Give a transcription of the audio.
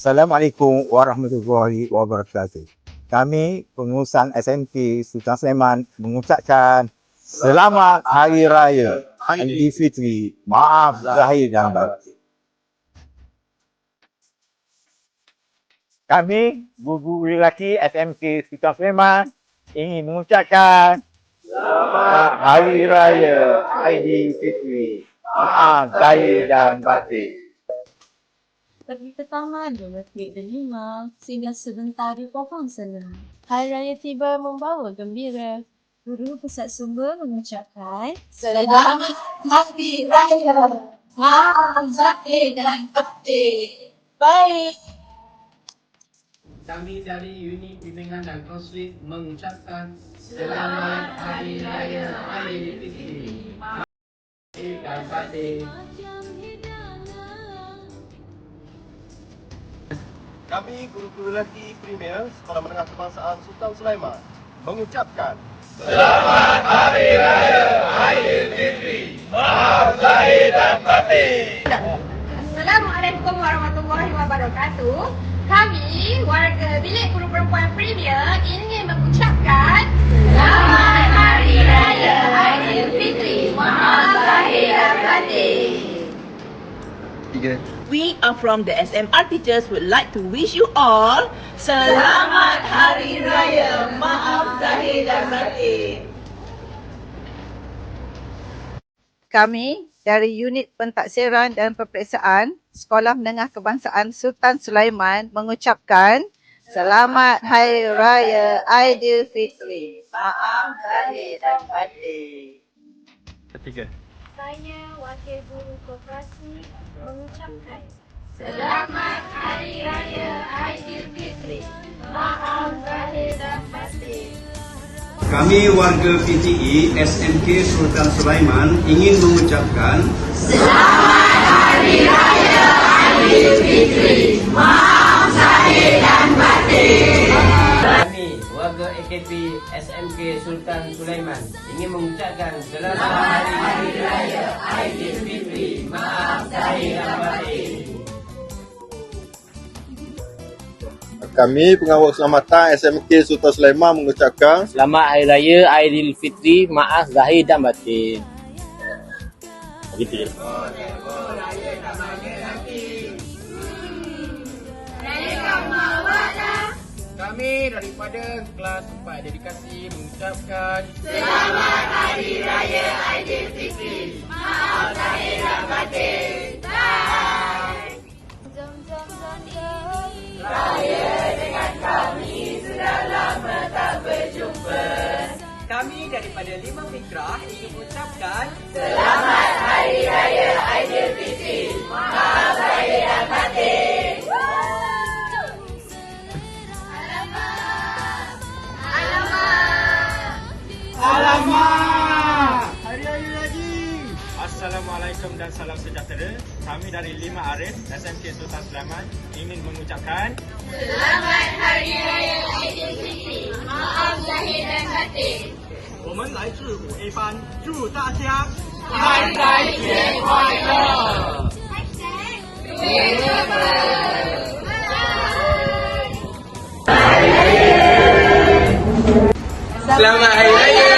Assalamualaikum warahmatullahi wabarakatuh. Kami pengurusan SMK Sultan Sleiman mengucapkan Selamat Hari Raya Aidilfitri. Maaf zahir dan batin. Kami guru lelaki SMK Sultan Sleiman ingin mengucapkan Selamat Hari Raya Aidilfitri. Maaf zahir dan batin. Pergi ke taman, bermekik delima, singgah sebentar di pohon senang. Hari Raya tiba membawa gembira. Guru Pusat Sumber mengucapkan Selamat Hari Raya, maaf zahir dan batin. Baik. Kami dari Unit Bimbingan dan Konseling mengucapkan Selamat Hari Raya Aidilfitri. Maaf zahir dan batin. Kami guru-guru lelaki Premier Sekolah Menengah Kebangsaan Sultan Sulaiman mengucapkan Selamat Hari Raya Aidilfitri. Maaf zahir dan batin. Assalamualaikum warahmatullahi wabarakatuh. Kami, warga Bilik Guru Perempuan Premier ingin mengucapkan Selamat Hari Raya Aidilfitri. Maaf zahir dan batin. We are from the SMR teachers would like to wish you all Selamat Hari Raya, maaf zahir dan batin. Kami dari Unit Pentaksiran dan Peperiksaan Sekolah Menengah Kebangsaan Sultan Sulaiman mengucapkan Selamat Hari Raya Aidilfitri. Maaf zahir dan batin. Ketiga. Saya, Wakil Guru Koperasi, mengucapkan Selamat Hari Raya Aidilfitri. Maaf zahir dan batin. Kami warga PTE SMK Sultan Sulaiman ingin mengucapkan Selamat Hari Raya Aidilfitri. Maaf zahir dan batin. Kami, warga AKP SMK Sultan Sulaiman ingin mengucapkan Selamat Hari Raya Aidilfitri. Maaf zahir dan batin. Kami pengawal keselamatan SMK Sultan Sulaiman mengucapkan Selamat Hari Raya Aidilfitri. Maaf zahir dan batin. Begitu je. Kami daripada kelas 4 dedikasi mengucapkan Selamat Hari Raya Aidilfitri. Maaf zahir dan batin. Bye. Raya dengan kami sudah lama tak berjumpa. Kami daripada Lima Fikrah ingin mengucapkan Selamat Hari Raya Aidilfitri. Maaf zahir dan batin. Alamak! Hari Raya lagi! Assalamualaikum dan salam sejahtera. Kami dari Lima Arif SMK Sultan Sulaiman ingin mengucapkan Selamat Hari Raya Aidilfitri. Maaf zahir dan batin. 我们来自5A 班，祝大家开斋节快乐。Selamat Hari Raya